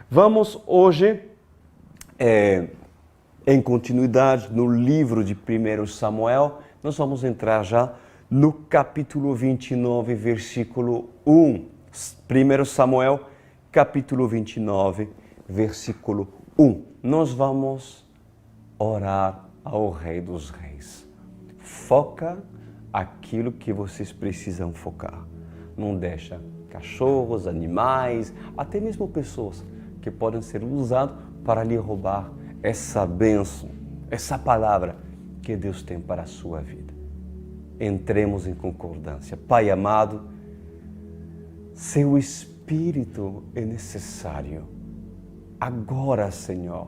Vamos hoje, em continuidade no livro de 1 Samuel, nós vamos entrar já no capítulo 29, versículo 1. 1 Samuel, capítulo 29, versículo 1. Nós vamos orar ao Rei dos Reis. Foca aquilo que vocês precisam focar. Não deixa cachorros, animais, até mesmo pessoas que podem ser usados para lhe roubar essa bênção, essa palavra que Deus tem para a sua vida. Entremos em concordância. Pai amado, seu Espírito é necessário agora, Senhor,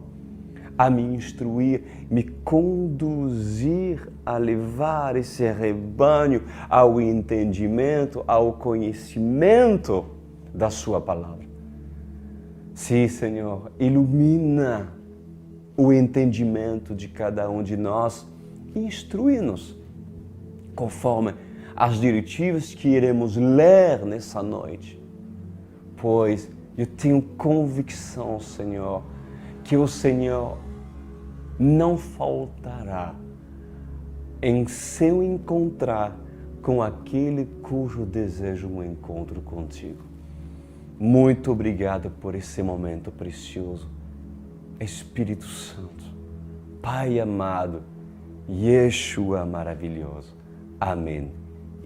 a me instruir, me conduzir a levar esse rebanho ao entendimento, ao conhecimento da sua palavra. Sim, Senhor, ilumina o entendimento de cada um de nós e instrui-nos conforme as diretivas que iremos ler nessa noite. Pois eu tenho convicção, Senhor, que o Senhor não faltará em seu encontrar com aquele cujo deseja um encontro contigo. Muito obrigado por esse momento precioso. Espírito Santo, Pai amado, Yeshua maravilhoso. Amém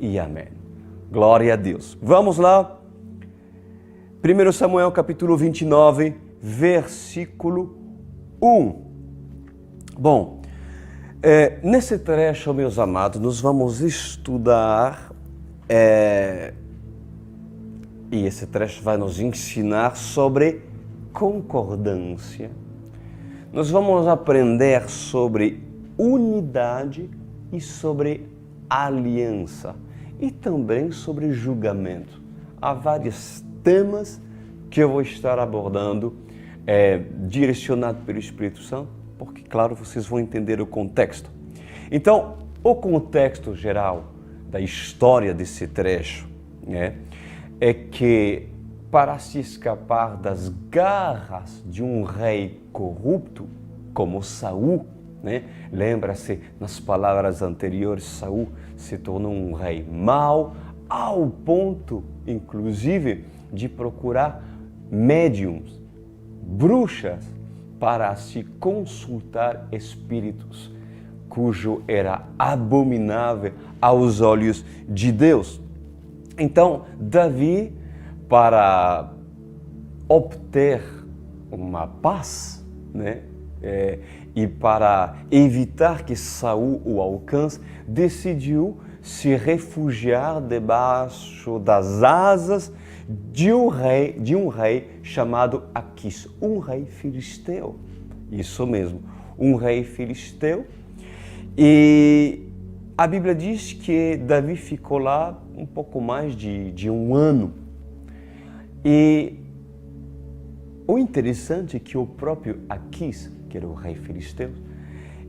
e amém. Glória a Deus. Vamos lá. 1 Samuel capítulo 29, versículo 1. Bom, nesse trecho, meus amados, nós vamos estudar, e esse trecho vai nos ensinar sobre concordância. Nós vamos aprender sobre unidade e sobre aliança e também sobre julgamento. Há vários temas que eu vou estar abordando, direcionado pelo Espírito Santo, porque, claro, vocês vão entender o contexto. Então, o contexto geral da história desse trecho, né, é que para se escapar das garras de um rei corrupto, como Saul, né? Lembra-se, nas palavras anteriores, Saul se tornou um rei mau, ao ponto, inclusive, de procurar médiums, bruxas, para se consultar espíritos, cujo era abominável aos olhos de Deus. Então, Davi, para obter uma paz, né, e para evitar que Saul o alcance, decidiu se refugiar debaixo das asas de um rei chamado Aquis, um rei filisteu. Isso mesmo, um rei filisteu. E a Bíblia diz que Davi ficou lá um pouco mais de um ano. E o interessante é que o próprio Aquis, que era o rei filisteu,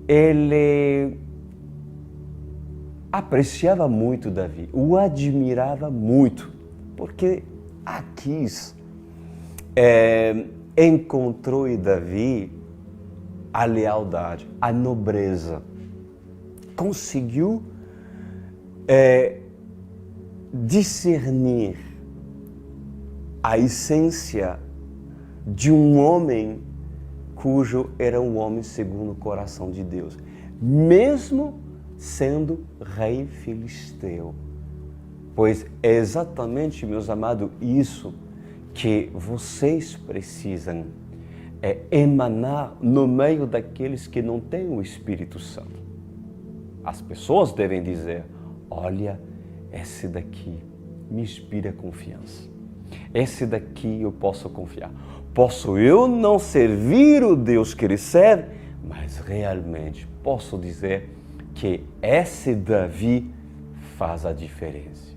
ele apreciava muito Davi, o admirava muito, porque Aquis encontrou em Davi a lealdade, a nobreza, conseguiu discernir a essência de um homem cujo era um homem segundo o coração de Deus, mesmo sendo rei filisteu. Pois é exatamente, meus amados, isso que vocês precisam emanar no meio daqueles que não têm o Espírito Santo. As pessoas devem dizer: olha, esse daqui me inspira confiança. Esse daqui eu posso confiar. Posso eu não servir o Deus que ele serve, mas realmente posso dizer que esse Davi faz a diferença.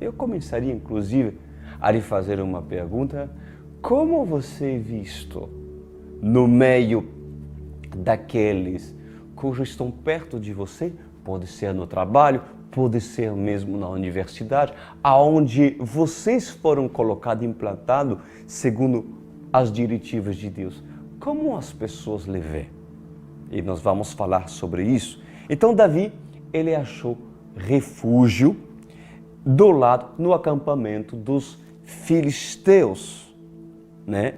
Eu começaria, inclusive, a lhe fazer uma pergunta: como você é visto no meio daqueles cujos estão perto de você? Pode ser no trabalho, pode ser mesmo na universidade, aonde vocês foram colocados, implantados, segundo as diretivas de Deus? Como as pessoas lhe veem? E nós vamos falar sobre isso. Então Davi, ele achou refúgio no acampamento dos filisteus, né?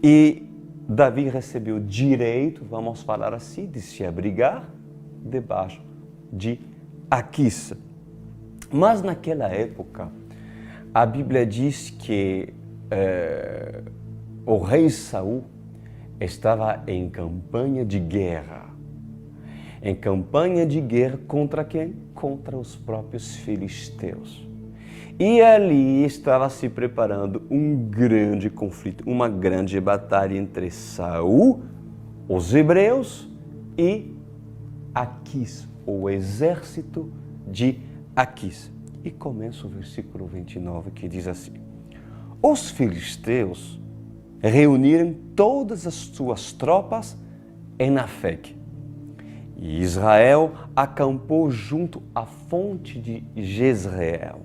E Davi recebeu direito, vamos falar assim, de se abrigar debaixo de Aquis. Mas naquela época, a Bíblia diz que o rei Saul estava em campanha de guerra. Em campanha de guerra contra quem? Contra os próprios filisteus. E ali estava se preparando um grande conflito, uma grande batalha entre Saul, os hebreus, e Aquis, o exército de Aquis. E começa o versículo 29 que diz assim: os filisteus reuniram todas as suas tropas em Afec. E Israel acampou junto à fonte de Jezreel.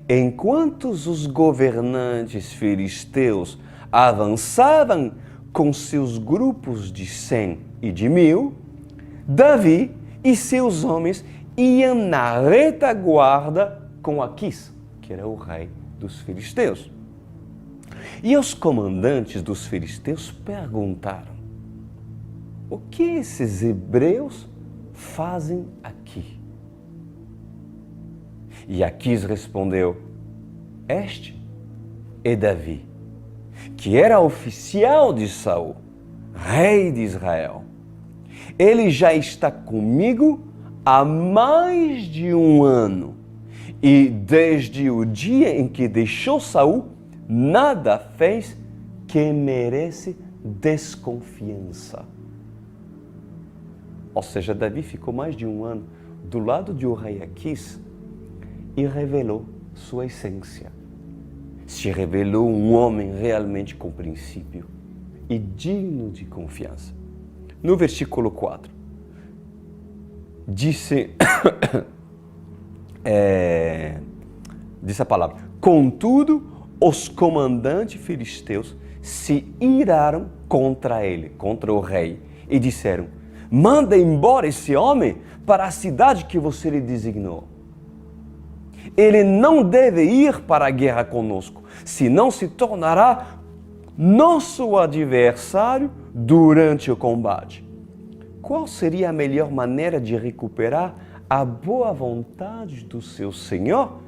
Enquanto os governantes filisteus avançavam com seus grupos de 100 e de 1000, Davi e seus homens iam na retaguarda com Aquis, que era o rei dos filisteus. E os comandantes dos filisteus perguntaram: o que esses hebreus fazem aqui? E Aquis respondeu: este é Davi, que era oficial de Saul, rei de Israel. Ele já está comigo há mais de 1 ano, e desde o dia em que deixou Saul, nada fez que merece desconfiança. Ou seja, Davi ficou mais de 1 ano do lado de o rei Aquis e revelou sua essência. Se revelou um homem realmente com princípio e digno de confiança. No versículo 4, disse a palavra: contudo, os comandantes filisteus se iraram contra ele, contra o rei, e disseram: manda embora esse homem para a cidade que você lhe designou. Ele não deve ir para a guerra conosco, senão se tornará nosso adversário durante o combate. Qual seria a melhor maneira de recuperar a boa vontade do seu Senhor,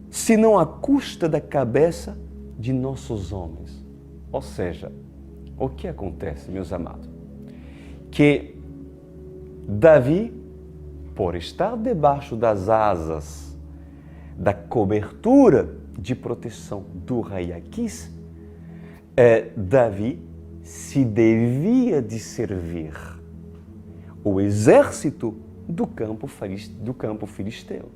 senão à custa da cabeça de nossos homens? Ou seja, o que acontece, meus amados? Que Davi, por estar debaixo das asas da cobertura de proteção do rei Aquis, Davi se devia de servir o exército do campo filisteu.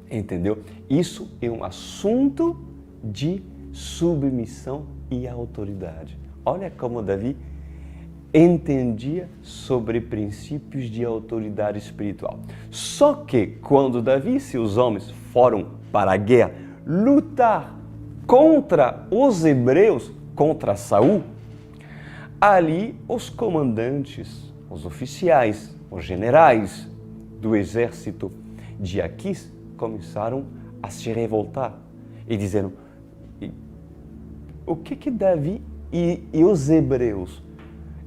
Entendeu? Isso é um assunto de submissão e autoridade. Olha como Davi entendia sobre princípios de autoridade espiritual. Só que quando Davi e seus homens foram para a guerra lutar contra os hebreus, contra Saul, ali os comandantes, os oficiais, os generais do exército de Aquis começaram a se revoltar e disseram: o que Davi e os hebreus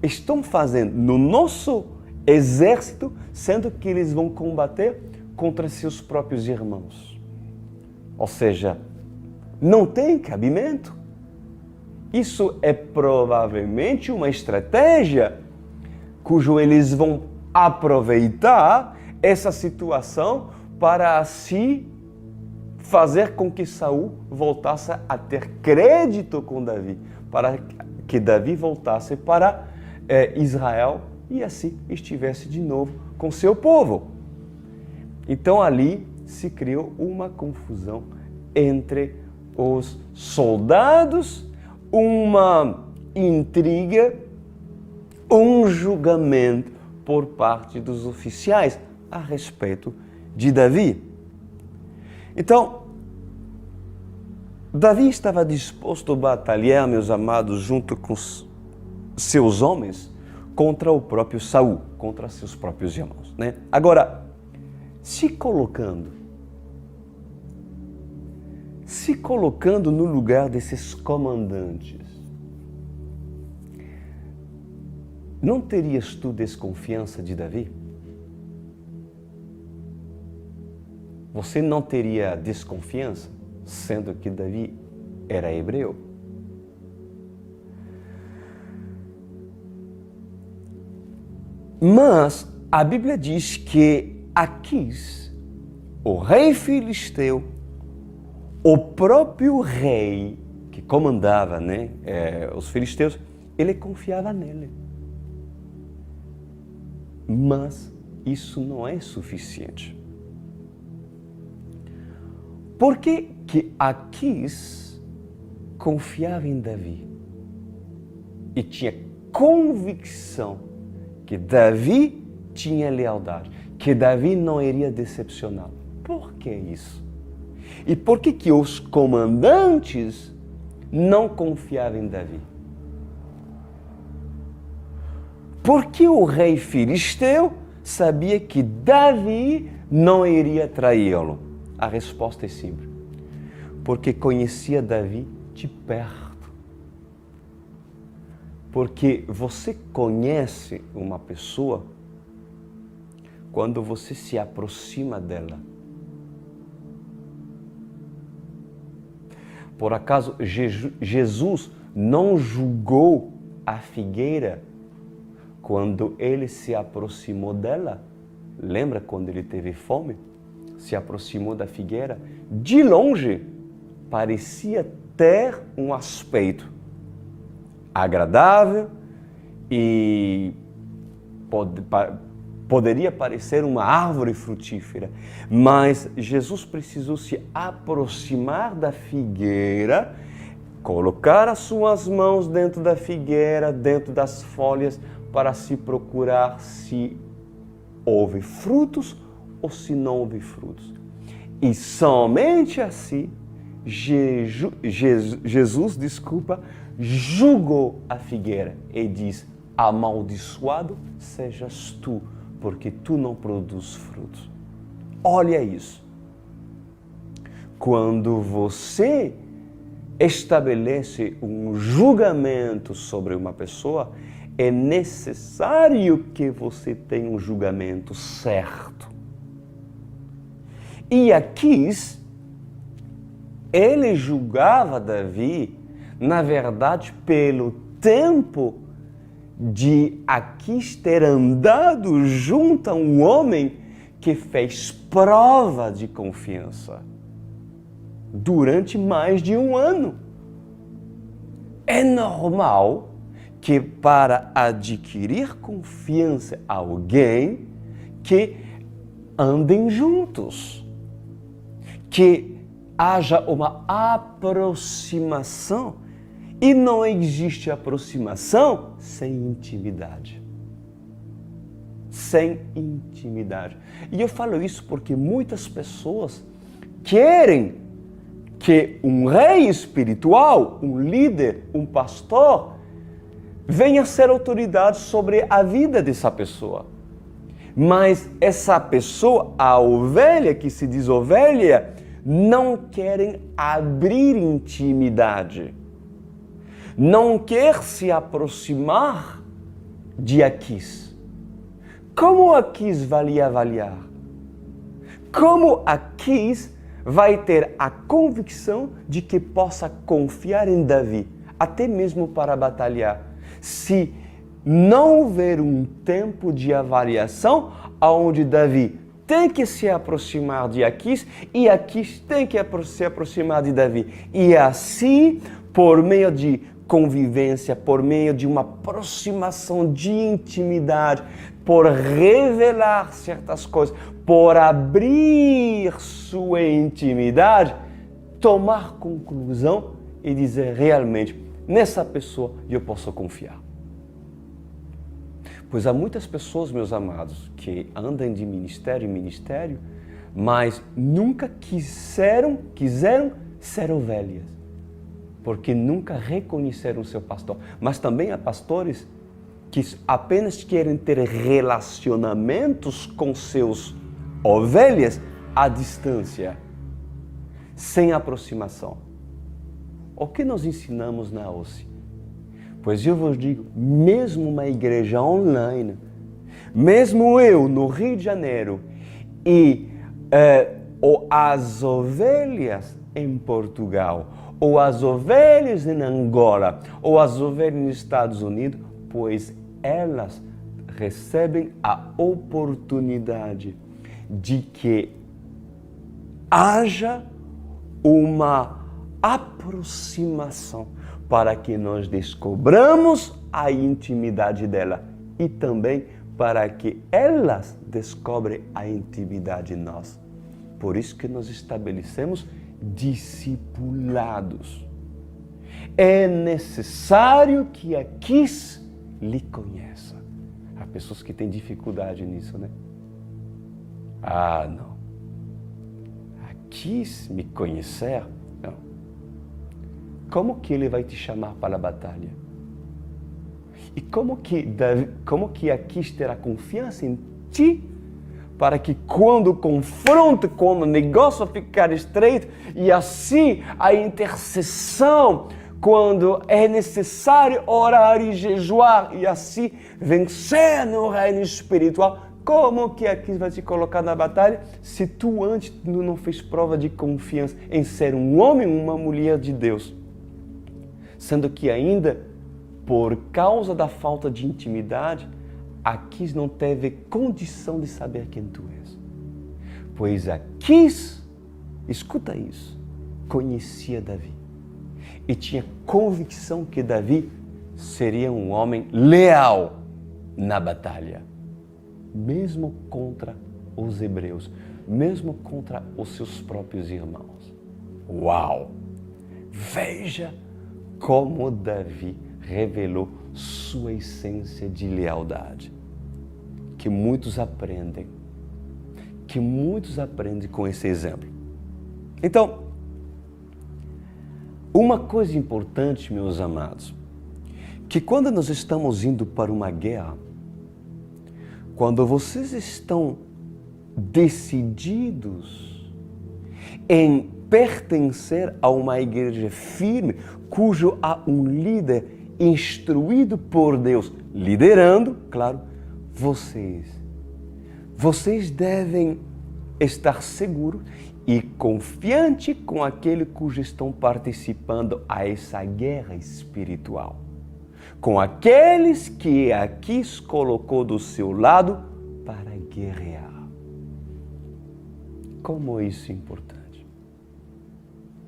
estão fazendo no nosso exército, sendo que eles vão combater contra seus próprios irmãos? Ou seja, não tem cabimento. Isso é provavelmente uma estratégia cujo eles vão aproveitar essa situação para assim fazer com que Saul voltasse a ter crédito com Davi, para que Davi voltasse para Israel e assim estivesse de novo com seu povo. Então ali se criou uma confusão entre os soldados, uma intriga, um julgamento por parte dos oficiais a respeito de Davi. Então, Davi estava disposto a batalhar, meus amados, junto com seus homens contra o próprio Saul, contra seus próprios irmãos, né? Agora, se colocando no lugar desses comandantes, não terias tu desconfiança de Davi? Você não teria desconfiança, sendo que Davi era hebreu? Mas a Bíblia diz que Aquis, o rei filisteu, o próprio rei que comandava, né, os filisteus, ele confiava nele. Mas isso não é suficiente. Por que Aquis confiava em Davi e tinha convicção que Davi tinha lealdade, que Davi não iria decepcioná-lo? Por que isso? E por que os comandantes não confiavam em Davi? Porque o rei filisteu sabia que Davi não iria traí-lo. A resposta é simples. Porque conhecia Davi de perto. Porque você conhece uma pessoa quando você se aproxima dela. Por acaso, Jesus não julgou a figueira quando ele se aproximou dela? Lembra quando ele teve fome? Se aproximou da figueira? De longe, parecia ter um aspecto agradável e poderia parecer uma árvore frutífera. Mas Jesus precisou se aproximar da figueira, colocar as suas mãos dentro da figueira, dentro das folhas, para se procurar se houve frutos ou se não houve frutos. E somente assim, Jesus, julgou a figueira e diz: amaldiçoado sejas tu, porque tu não produzes frutos. Olha isso. Quando você estabelece um julgamento sobre uma pessoa, é necessário que você tenha um julgamento certo. E Aquis, ele julgava Davi, na verdade, pelo tempo de Aquis ter andado junto a um homem que fez prova de confiança durante mais de um ano. É normal que para adquirir confiança a alguém, que andem juntos, que haja uma aproximação. E não existe aproximação sem intimidade. Sem intimidade. E eu falo isso porque muitas pessoas querem que um rei espiritual, um líder, um pastor, venha ser autoridade sobre a vida dessa pessoa. Mas essa pessoa, a ovelha que se diz ovelha, não querem abrir intimidade. Não quer se aproximar de Aquis. Como Aquis vai lhe avaliar? Como Aquis vai ter a convicção de que possa confiar em Davi, até mesmo para batalhar, se não houver um tempo de avaliação onde Davi tem que se aproximar de Aquis e Aquis tem que se aproximar de Davi. E assim, por meio de convivência, por meio de uma aproximação de intimidade, por revelar certas coisas, por abrir sua intimidade, tomar conclusão e dizer realmente, nessa pessoa eu posso confiar. Pois há muitas pessoas, meus amados, que andam de ministério em ministério, mas nunca quiseram ser ovelhas. porque nunca reconheceram seu pastor. Mas também há pastores que apenas querem ter relacionamentos com seus ovelhas à distância, sem aproximação. O que nós ensinamos na OSCE? Pois eu vos digo, mesmo uma igreja online, mesmo eu no Rio de Janeiro e as ovelhas em Portugal, ou as ovelhas em Angola, ou as ovelhas nos Estados Unidos, pois elas recebem a oportunidade de que haja uma aproximação para que nós descobramos a intimidade dela e também para que elas descobrem a intimidade de nós. Por isso que nós estabelecemos discipulados. É necessário que a KISS lhe conheça. Há pessoas que têm dificuldade nisso, né? Ah, não. A KISS me conhecer? Não. Como que ele vai te chamar para a batalha? E como que a KISS terá confiança em ti para que quando confronta, quando o negócio ficar estreito, e assim a intercessão, quando é necessário orar e jejuar, e assim vencer no reino espiritual, como que aqui vai te colocar na batalha se tu antes não fez prova de confiança em ser um homem ou uma mulher de Deus? Sendo que ainda, por causa da falta de intimidade, Aquis não teve condição de saber quem tu és. Pois Aquis, escuta isso, conhecia Davi e tinha convicção que Davi seria um homem leal na batalha, mesmo contra os hebreus, mesmo contra os seus próprios irmãos. Uau! Veja como Davi revelou sua essência de lealdade, que muitos aprendem com esse exemplo. Então, uma coisa importante, meus amados, que quando nós estamos indo para uma guerra, quando vocês estão decididos em pertencer a uma igreja firme, cujo há um líder instruído por Deus, liderando, claro, vocês devem estar seguros e confiantes com aquele cujo estão participando a essa guerra espiritual, com aqueles que aqui se colocou do seu lado para guerrear. Como isso é importante?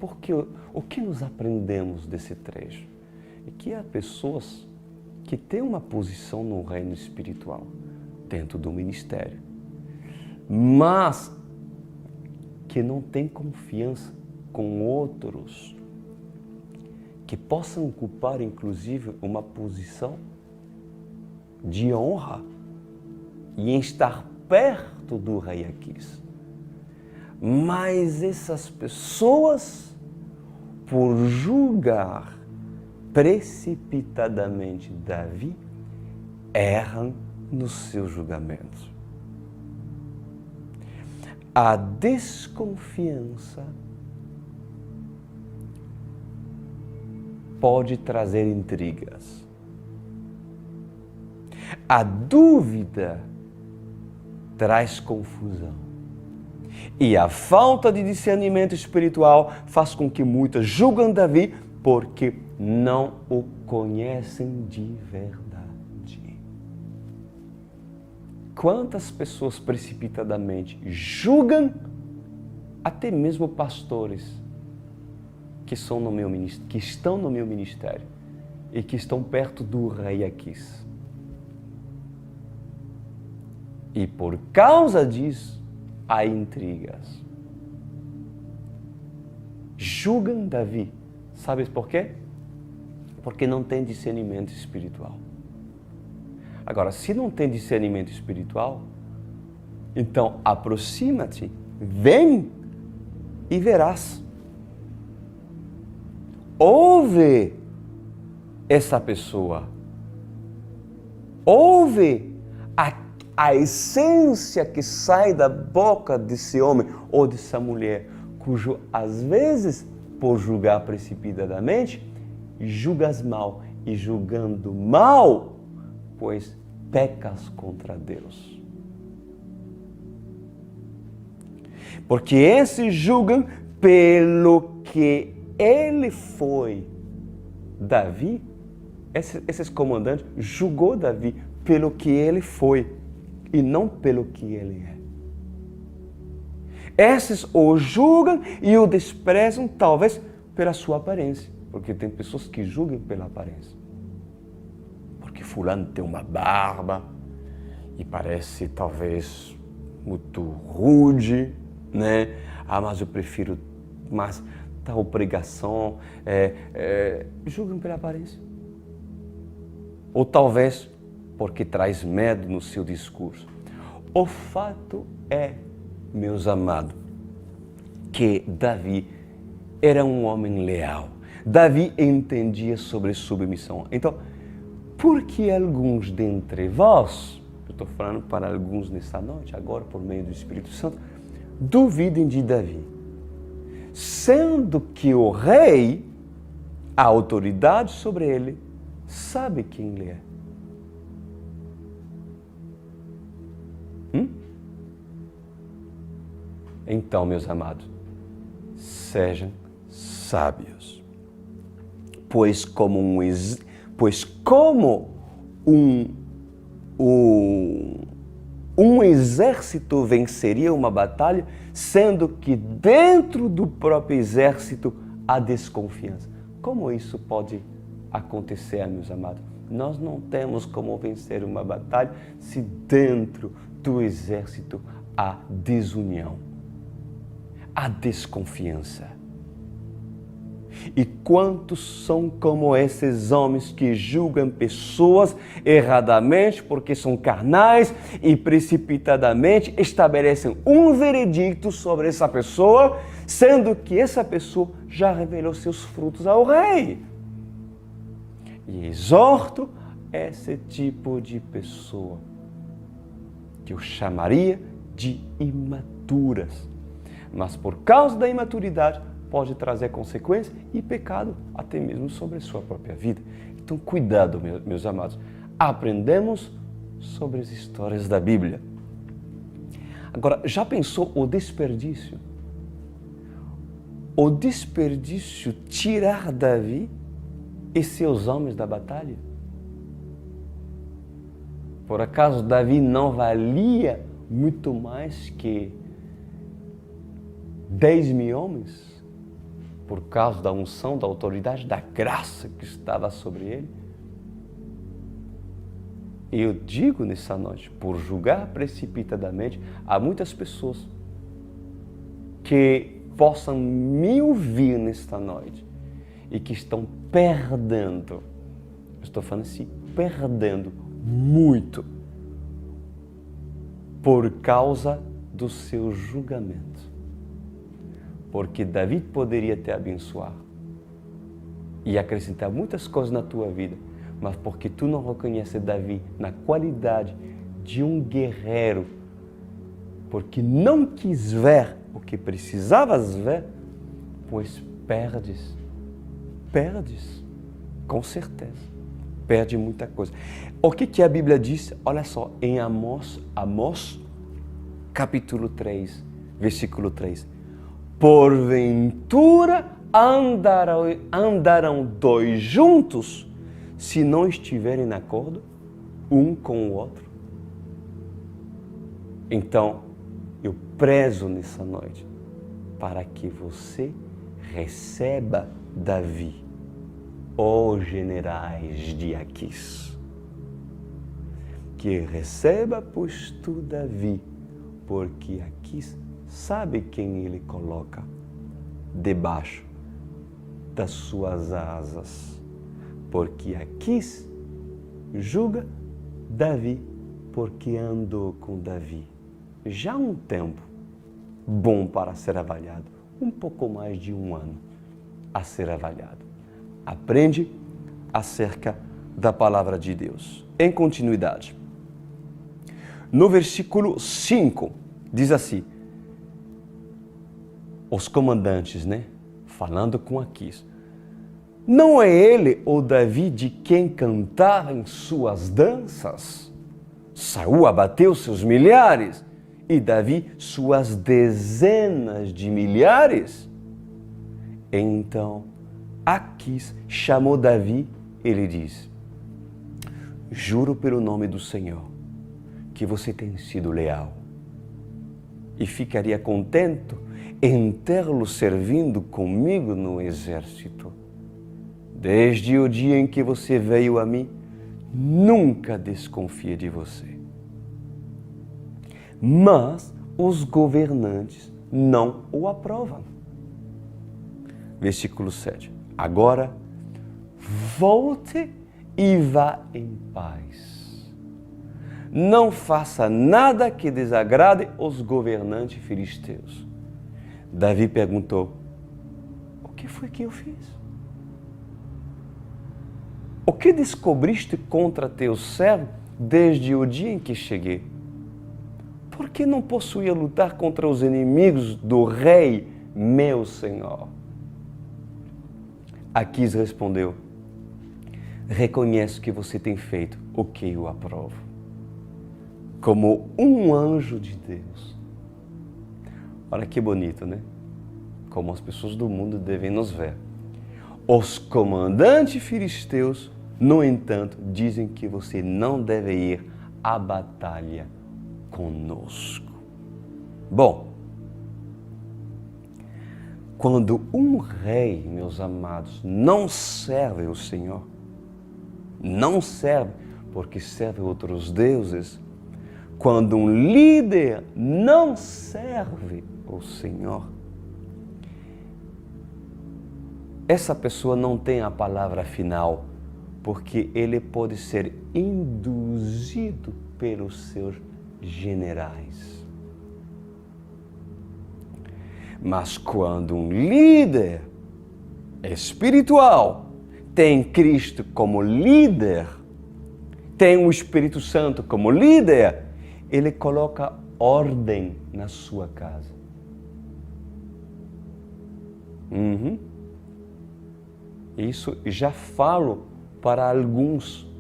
Porque o que nós aprendemos desse trecho? É que há pessoas que têm uma posição no reino espiritual, dentro do ministério, mas que não têm confiança com outros, que possam ocupar, inclusive, uma posição de honra e em estar perto do rei Aquis. Mas essas pessoas, por julgar precipitadamente Davi, erram nos seus julgamentos. A desconfiança pode trazer intrigas. A dúvida traz confusão. E a falta de discernimento espiritual faz com que muitos julgam Davi porque não o conhecem de verdade. Quantas pessoas precipitadamente julgam até mesmo pastores que estão no meu ministério e que estão perto do rei Aquis. E por causa disso, há intrigas. Julgam Davi. Sabes por quê? Porque não tem discernimento espiritual. Agora, se não tem discernimento espiritual, então aproxima-te, vem e verás ouve essa pessoa. Ouve a essência que sai da boca desse homem ou dessa mulher, cujo, às vezes, por julgar precipitadamente, julgas mal. E julgando mal, pois pecas contra Deus. Porque esses julgam pelo que ele foi. Davi, esses comandantes, julgou Davi pelo que ele foi e não pelo que ele é. Esses o julgam e o desprezam, talvez, pela sua aparência. Porque tem pessoas que julgam pela aparência. Porque fulano tem uma barba e parece, talvez, muito rude, né? Ah, mas eu prefiro mais tal pregação. Julgam pela aparência. Ou talvez porque traz medo no seu discurso. O fato é, meus amados, que Davi era um homem leal. Davi entendia sobre submissão. Então, por que alguns dentre vós, eu estou falando para alguns nessa noite, agora por meio do Espírito Santo, duvidem de Davi? Sendo que o rei, a autoridade sobre ele, sabe quem ele é. Então, meus amados, sejam sábios. Pois como um exército venceria uma batalha, sendo que dentro do próprio exército há desconfiança. Como isso pode acontecer, meus amados? Nós não temos como vencer uma batalha se dentro do exército há desunião, há desconfiança. E quantos são como esses homens que julgam pessoas erradamente porque são carnais e precipitadamente estabelecem um veredicto sobre essa pessoa, sendo que essa pessoa já revelou seus frutos ao rei. E exorto esse tipo de pessoa, que eu chamaria de imaturas. Mas por causa da imaturidade, pode trazer consequências e pecado até mesmo sobre a sua própria vida. Então, cuidado, meus amados. Aprendemos sobre as histórias da Bíblia. Agora, já pensou o desperdício? O desperdício tirar Davi e seus homens da batalha? Por acaso Davi não valia muito mais que 10.000 homens? Por causa da unção, da autoridade, da graça que estava sobre ele? E eu digo nessa noite, por julgar precipitadamente, há muitas pessoas que possam me ouvir nesta noite e que estão perdendo, estou falando assim, perdendo muito por causa do seu julgamento. Porque Davi poderia te abençoar e acrescentar muitas coisas na tua vida, mas porque tu não reconheces Davi na qualidade de um guerreiro, porque não quis ver o que precisavas ver, pois perdes, com certeza, perde muita coisa. O que a Bíblia diz? Olha só, em Amós capítulo 3, versículo 3. Porventura andarão dois juntos se não estiverem em acordo um com o outro? Então, eu prezo nessa noite para que você receba Davi, ó generais de Aquis. Que receba, pois tu, Davi, porque Aquis sabe quem ele coloca debaixo das suas asas. Porque Aquis julga Davi, porque andou com Davi já há um tempo bom para ser avaliado, um pouco mais de um ano a ser avaliado. aprende acerca da palavra de Deus. Em continuidade, no versículo 5, diz assim, os comandantes, falando com Aquis, não é ele, o Davi, de quem cantaram suas danças? Saul abateu seus milhares e Davi suas dezenas de milhares? Então, Aquis chamou Davi e lhe disse, juro pelo nome do Senhor que você tem sido leal e ficaria contente em tê-lo servindo comigo no exército. Desde o dia em que você veio a mim, nunca desconfia de você. Mas os governantes não o aprovam. Versículo 7. Agora, volte e vá em paz. Não faça nada que desagrade os governantes filisteus. Davi perguntou, o que foi que eu fiz? O que descobriste contra teu servo desde o dia em que cheguei? Por que não possuía lutar contra os inimigos do rei, meu senhor? Aquis respondeu, reconheço que você tem feito o que eu aprovo, como um anjo de Deus. Olha que bonito, Como as pessoas do mundo devem nos ver. Os comandantes filisteus, no entanto, dizem que você não deve ir à batalha conosco. Bom, quando um rei, meus amados, não serve o Senhor, não serve porque serve outros deuses, quando um líder não serve o Senhor, essa pessoa não tem a palavra final, porque ele pode ser induzido pelos seus generais. Mas quando um líder espiritual tem Cristo como líder, tem o Espírito Santo como líder, ele coloca ordem na sua casa. Isso já falo para alguns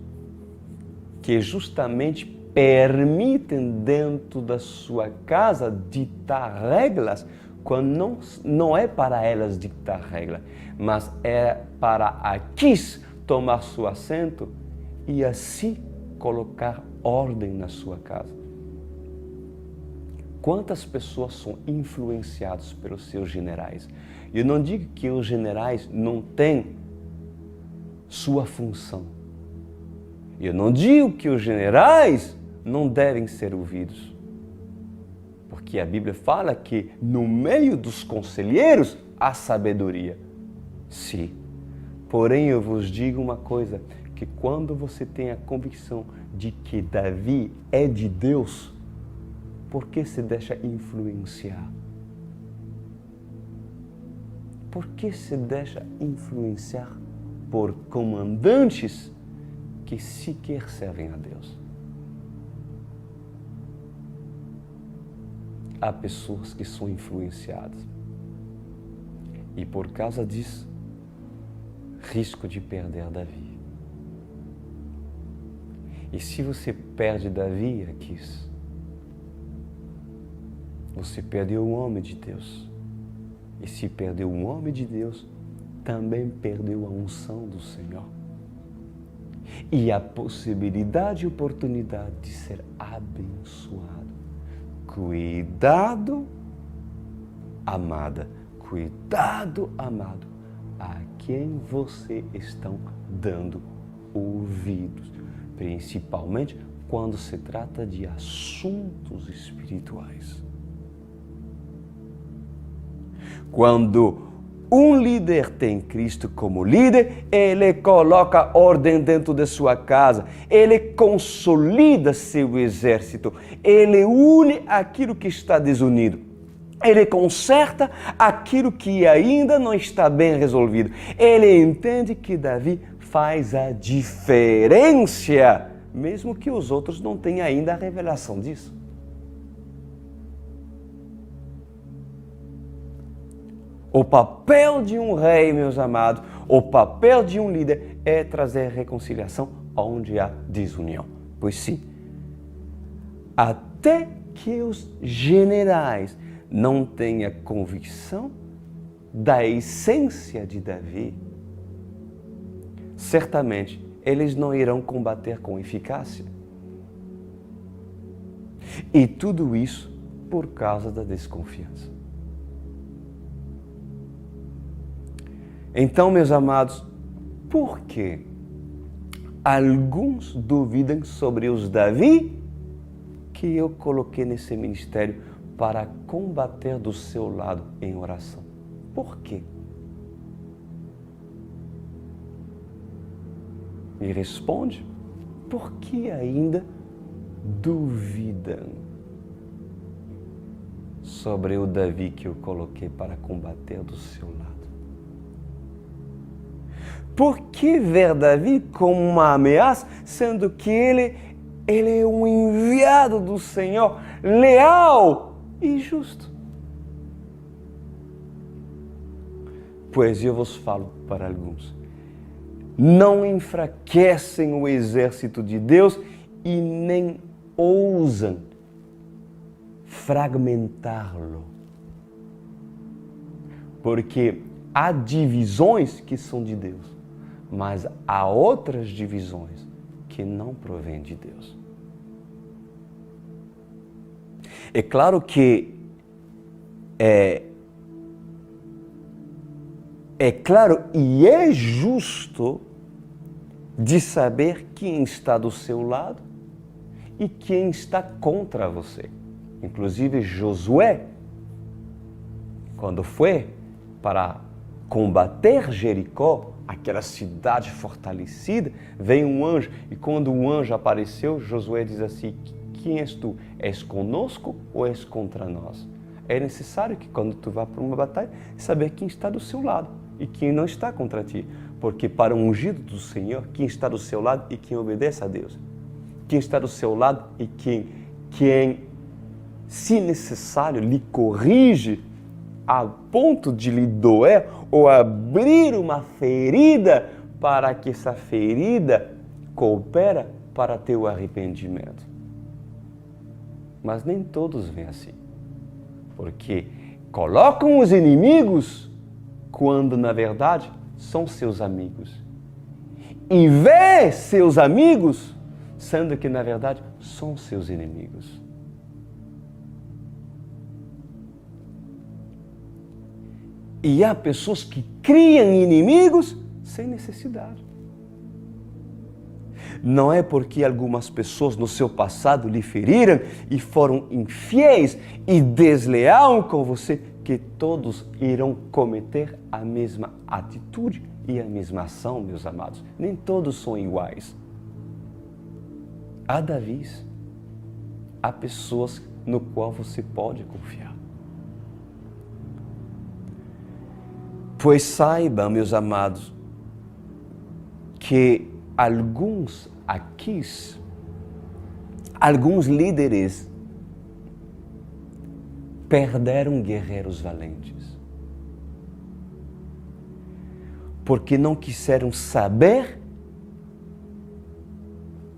que justamente permitem dentro da sua casa ditar regras, quando não é para elas ditar regra, mas é para Aquis tomar seu assento e assim colocar ordem na sua casa. Quantas pessoas são influenciadas pelos seus generais? Eu não digo que os generais não têm sua função. Eu não digo que os generais não devem ser ouvidos. Porque a Bíblia fala que no meio dos conselheiros há sabedoria. Sim. Porém, eu vos digo uma coisa, que quando você tem a convicção de que Davi é de Deus, por que se deixa influenciar? Por que se deixa influenciar por comandantes que sequer servem a Deus? Há pessoas que são influenciadas e por causa disso, risco de perder Davi. E se você perde Davi, Aquis, você perdeu o homem de Deus. E se perdeu o homem de Deus, também perdeu a unção do Senhor. E a possibilidade e oportunidade de ser abençoado. Cuidado, amada, cuidado, amado, a quem você está dando ouvidos, principalmente quando se trata de assuntos espirituais. Quando um líder tem Cristo como líder, ele coloca ordem dentro de sua casa, ele consolida seu exército, ele une aquilo que está desunido. Ele conserta aquilo que ainda não está bem resolvido. Ele entende que Davi faz a diferença, mesmo que os outros não tenham ainda a revelação disso. O papel de um rei, meus amados, o papel de um líder é trazer reconciliação onde há desunião. Pois sim, até que os generais não tenham convicção da essência de Davi, certamente eles não irão combater com eficácia. E tudo isso por causa da desconfiança. Então, meus amados, por que alguns duvidam sobre os Davi que eu coloquei nesse ministério para combater do seu lado em oração? Por quê? Me responde, por que ainda duvidam sobre o Davi que eu coloquei para combater do seu lado? Por que ver Davi como uma ameaça, sendo que ele é um enviado do Senhor, leal e justo? Pois eu vos falo para alguns, não enfraquecem o exército de Deus e nem ousam fragmentá-lo. Porque há divisões que são de Deus, mas há outras divisões que não provêm de Deus. É claro que é claro e é justo de saber quem está do seu lado e quem está contra você. Inclusive Josué, quando foi para combater Jericó, aquela cidade fortalecida, veio um anjo, e quando o anjo apareceu, Josué diz assim: quem és tu? És conosco ou és contra nós? É necessário que quando tu vá para uma batalha, saber quem está do seu lado e quem não está contra ti. Porque para um ungido do Senhor, quem está do seu lado e quem obedece a Deus. Quem está do seu lado e quem se necessário, lhe corrige a ponto de lhe doer ou abrir uma ferida para que essa ferida coopera para teu arrependimento. Mas nem todos veem assim, porque colocam os inimigos quando na verdade são seus amigos e vê seus amigos sendo que na verdade são seus inimigos. E há pessoas que criam inimigos sem necessidade. Não é porque algumas pessoas no seu passado lhe feriram e foram infiéis e desleais com você que todos irão cometer a mesma atitude e a mesma ação, meus amados. Nem todos são iguais. Há Davis, há pessoas no qual você pode confiar. Pois saiba, meus amados, que alguns líderes perderam guerreiros valentes, porque não quiseram saber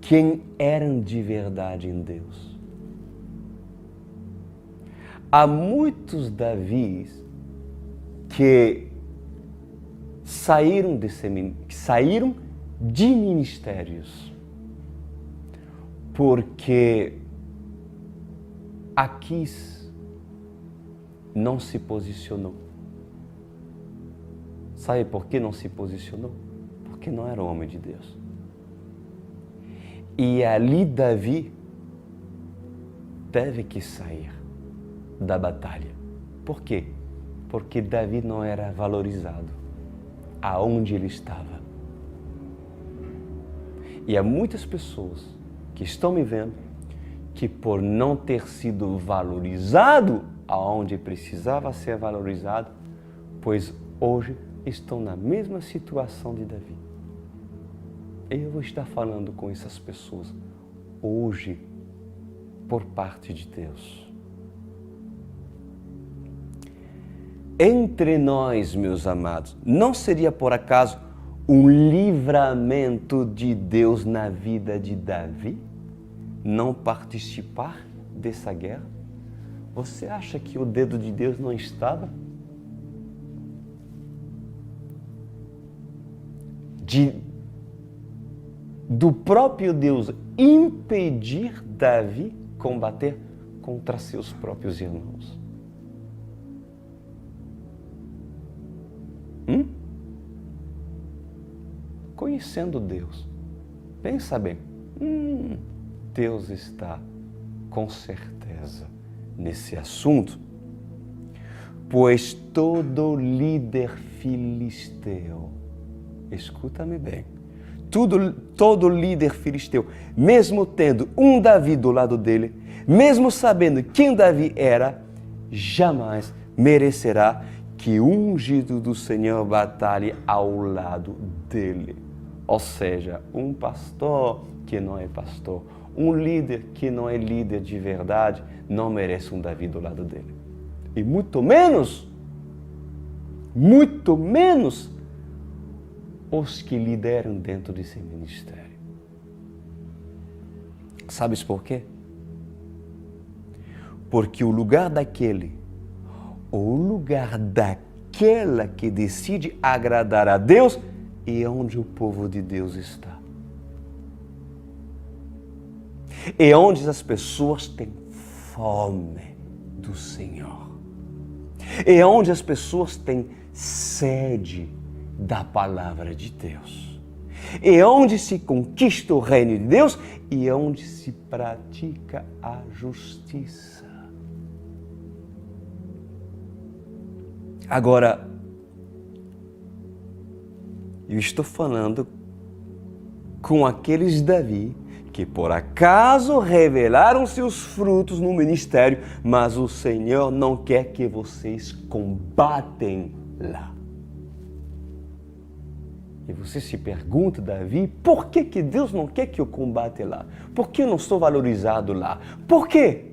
quem eram de verdade em Deus. Há muitos Davis que saíram de ministérios porque Aquis não se posicionou. Sabe por que não se posicionou? Porque não era homem de Deus. E ali Davi teve que sair da batalha. Por quê? Porque Davi não era valorizado aonde ele estava. E há muitas pessoas que estão me vendo que por não ter sido valorizado aonde precisava ser valorizado, pois hoje estão na mesma situação de Davi. Eu vou estar falando com essas pessoas hoje, por parte de Deus. Entre nós, meus amados, não seria por acaso um livramento de Deus na vida de Davi não participar dessa guerra? Você acha que o dedo de Deus não estava? Do próprio Deus impedir Davi combater contra seus próprios irmãos. Conhecendo Deus, pensa bem, Deus está com certeza nesse assunto, pois todo líder filisteu, escuta-me bem, todo líder filisteu, mesmo tendo um Davi do lado dele, mesmo sabendo quem Davi era, jamais merecerá que o ungido do Senhor batalhe ao lado dele. Ou seja, um pastor que não é pastor, um líder que não é líder de verdade, não merece um Davi do lado dele. E muito menos os que lideram dentro desse ministério. Sabes por quê? Porque o lugar daquele, ou o lugar daquela que decide agradar a Deus, é onde o povo de Deus está. É onde as pessoas têm fome do Senhor. É onde as pessoas têm sede da palavra de Deus. É onde se conquista o reino de Deus e é onde se pratica a justiça. Agora, eu estou falando com aqueles Davi que por acaso revelaram seus frutos no ministério, mas o Senhor não quer que vocês combatem lá. E você se pergunta, Davi, por que Deus não quer que eu combate lá? Por que eu não sou valorizado lá? Por quê?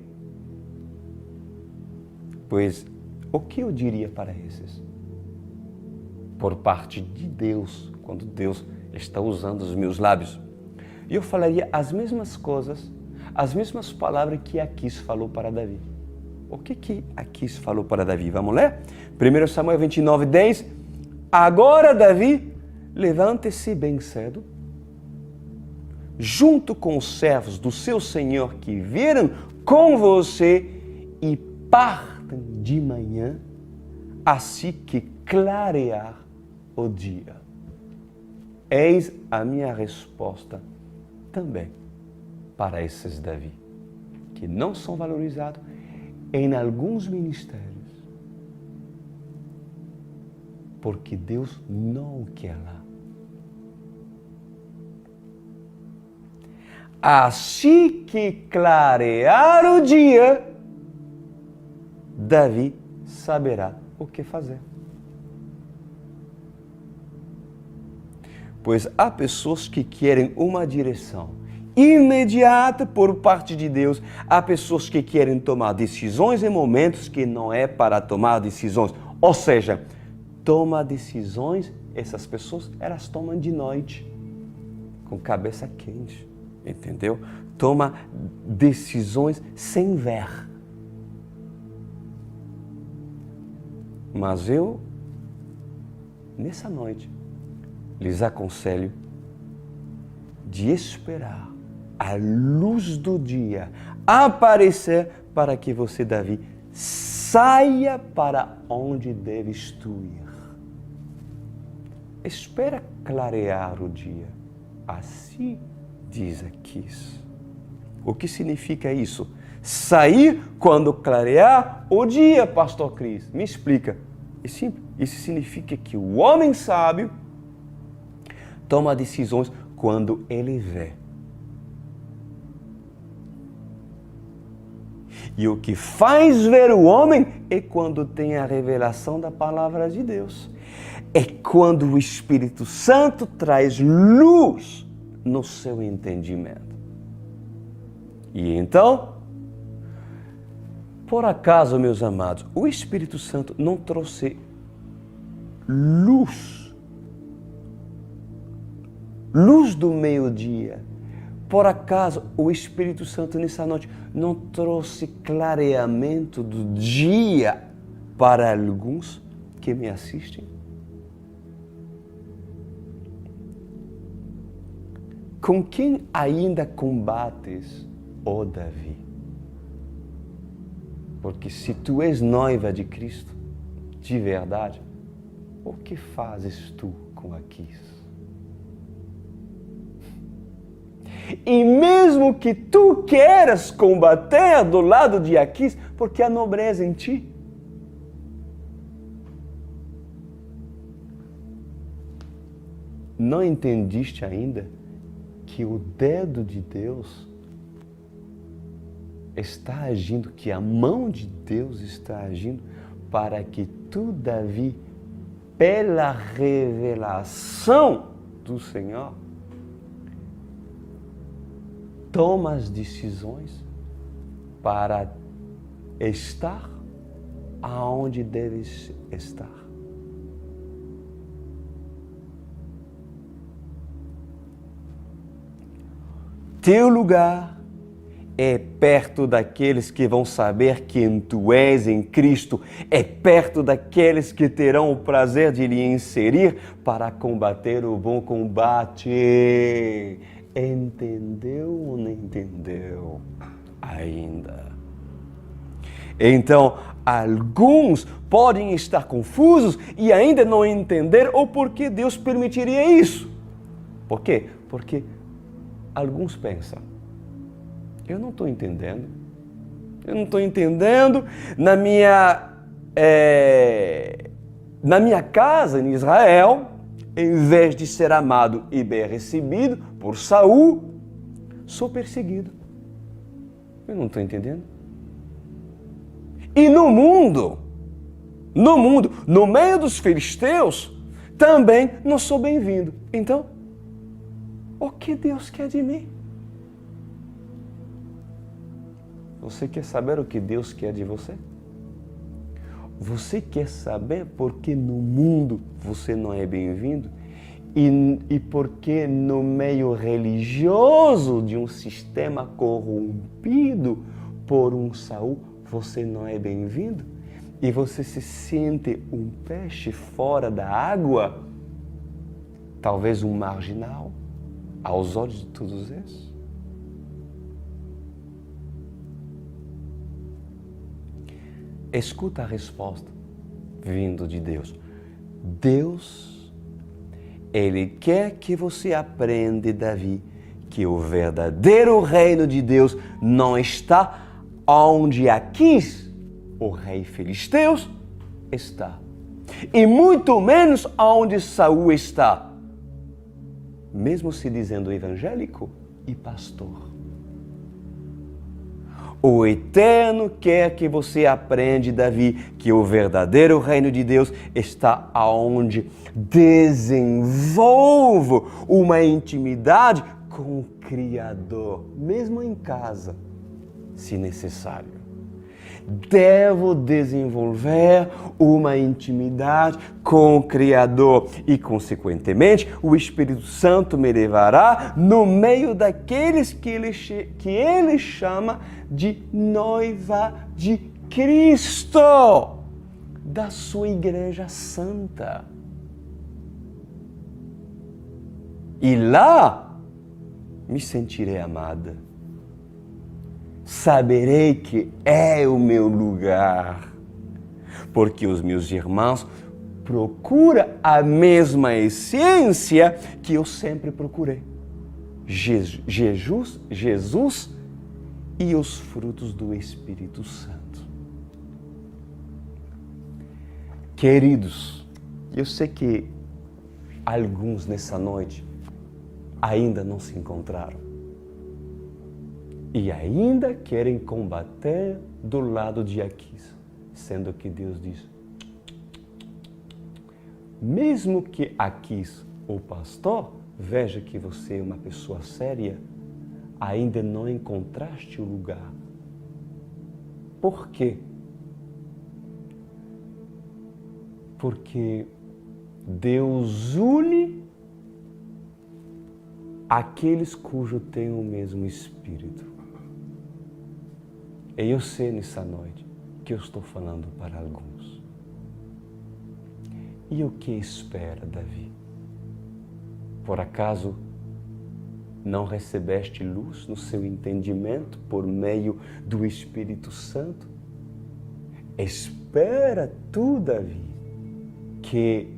Pois, o que eu diria para esses? Por parte de Deus, quando Deus está usando os meus lábios, eu falaria as mesmas coisas, as mesmas palavras que Aquis falou para Davi. O que Aquis falou para Davi? Vamos ler? 1 Samuel 29, 10. Agora, Davi, levante-se bem cedo, junto com os servos do seu senhor que vieram com você e partam de manhã, assim que clarear o dia. Eis a minha resposta também para esses Davi, que não são valorizados em alguns ministérios, porque Deus não quer lá. Assim que clarear o dia, Davi saberá o que fazer. Pois há pessoas que querem uma direção imediata por parte de Deus. Há pessoas que querem tomar decisões em momentos que não é para tomar decisões. Ou seja, toma decisões, essas pessoas, elas tomam de noite, com cabeça quente, entendeu? Toma decisões sem ver. Mas eu, nessa noite, lhes aconselho de esperar a luz do dia aparecer para que você, Davi, saia para onde deves tu ir. Espera clarear o dia. Assim diz Aquis. O que significa isso? Sair quando clarear o dia, pastor Cris. Me explica. É simples. Isso significa que o homem sábio toma decisões quando ele vê. E o que faz ver o homem é quando tem a revelação da palavra de Deus. É quando o Espírito Santo traz luz no seu entendimento. E então, por acaso, meus amados, o Espírito Santo não trouxe luz do meio-dia. Por acaso, o Espírito Santo nessa noite não trouxe clareamento do dia para alguns que me assistem? Com quem ainda combates, ó Davi? Porque se tu és noiva de Cristo, de verdade, o que fazes tu com Aquis? E mesmo que tu queiras combater do lado de Aquis, porque a nobreza em ti, não entendiste ainda que o dedo de Deus está agindo, que a mão de Deus está agindo para que tu, Davi, pela revelação do Senhor, toma as decisões para estar aonde deves estar. Teu lugar é perto daqueles que vão saber quem tu és em Cristo, é perto daqueles que terão o prazer de lhe inserir para combater o bom combate. Entendeu ou não entendeu ainda? Então, alguns podem estar confusos e ainda não entender o porquê Deus permitiria isso. Por quê? Porque alguns pensam, eu não estou entendendo. Na minha casa, em Israel, em vez de ser amado e bem recebido por Saul, sou perseguido. Eu não estou entendendo. E no mundo, no meio dos filisteus, também não sou bem-vindo. Então, o que Deus quer de mim? Você quer saber o que Deus quer de você? Você quer saber por que no mundo você não é bem-vindo? E por que no meio religioso de um sistema corrompido por um Saul você não é bem-vindo? E você se sente um peixe fora da água? Talvez um marginal aos olhos de todos esses? Escuta a resposta vindo de Deus. Deus, Ele quer que você aprenda, Davi, que o verdadeiro reino de Deus não está onde Aquis, o rei filisteu, está. E muito menos onde Saul está. Mesmo se dizendo evangélico e pastor. O Eterno quer que você aprenda, Davi, que o verdadeiro reino de Deus está aonde desenvolvo uma intimidade com o Criador, mesmo em casa, se necessário. Devo desenvolver uma intimidade com o Criador e, consequentemente, o Espírito Santo me levará no meio daqueles que ele chama de noiva de Cristo, da sua igreja santa. E lá me sentirei amada. Saberei que é o meu lugar, porque os meus irmãos procuram a mesma essência que eu sempre procurei. Jesus e os frutos do Espírito Santo. Queridos, eu sei que alguns nessa noite ainda não se encontraram. e ainda querem combater do lado de Aquis, sendo que Deus diz, mesmo que Aquis, o pastor, veja que você é uma pessoa séria, ainda não encontraste o lugar. Por quê? Porque Deus une aqueles cujo têm o mesmo Espírito. E eu sei nessa noite que eu estou falando para alguns. E o que espera Davi? Por acaso não recebeste luz no seu entendimento por meio do Espírito Santo? Espera tu, Davi, que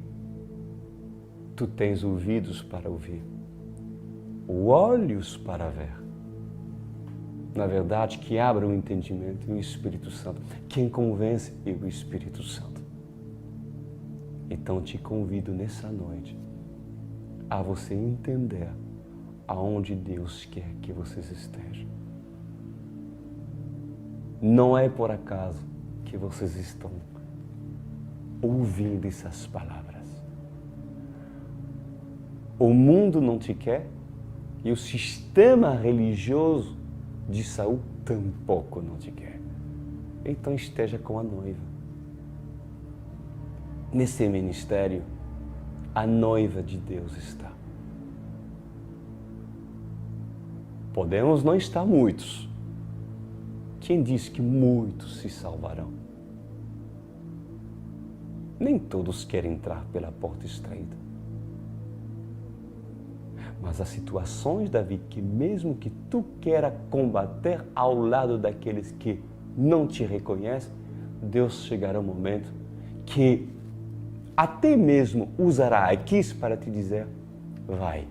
tu tens ouvidos para ouvir, olhos para ver. Na verdade, que abra o entendimento e o Espírito Santo. Quem convence é o Espírito Santo. Então te convido nessa noite a você entender aonde Deus quer que vocês estejam. Não é por acaso que vocês estão ouvindo essas palavras. O mundo não te quer e o sistema religioso de Saul tampouco não te quer. Então esteja com a noiva. Nesse ministério, a noiva de Deus está. Podemos não estar muitos. Quem diz que muitos se salvarão? Nem todos querem entrar pela porta estreita. Mas há situações, Davi, que mesmo que tu queira combater ao lado daqueles que não te reconhecem, Deus chegará um momento que até mesmo usará Aquis para te dizer, vai.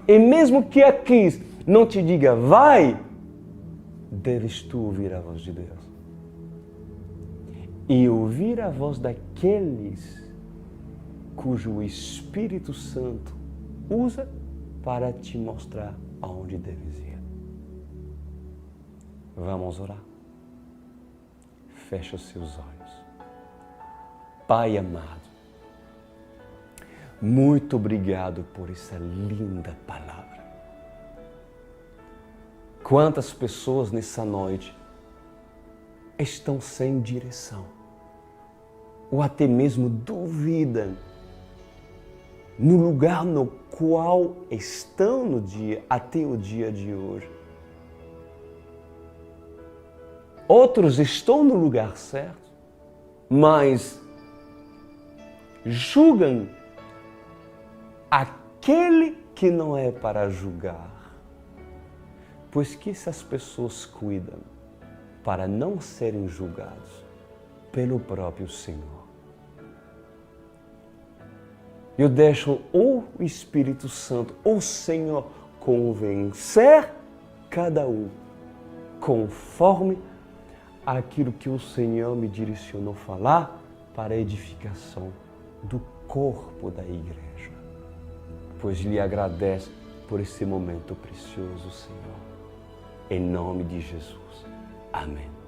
E mesmo que Aquis não te diga, vai, deves tu ouvir a voz de Deus. E ouvir a voz daqueles cujo Espírito Santo usa para te mostrar aonde deves ir. Vamos orar? Fecha os seus olhos. Pai amado, muito obrigado por essa linda palavra. Quantas pessoas nessa noite estão sem direção, ou até mesmo duvidam no lugar no qual estão até o dia de hoje. Outros estão no lugar certo, mas julgam aquele que não é para julgar. Pois que essas pessoas cuidam para não serem julgados pelo próprio Senhor. Eu deixo o Espírito Santo, o Senhor, convencer cada um conforme aquilo que o Senhor me direcionou falar para a edificação do corpo da igreja. Pois lhe agradeço por esse momento precioso, Senhor. Em nome de Jesus. Amém.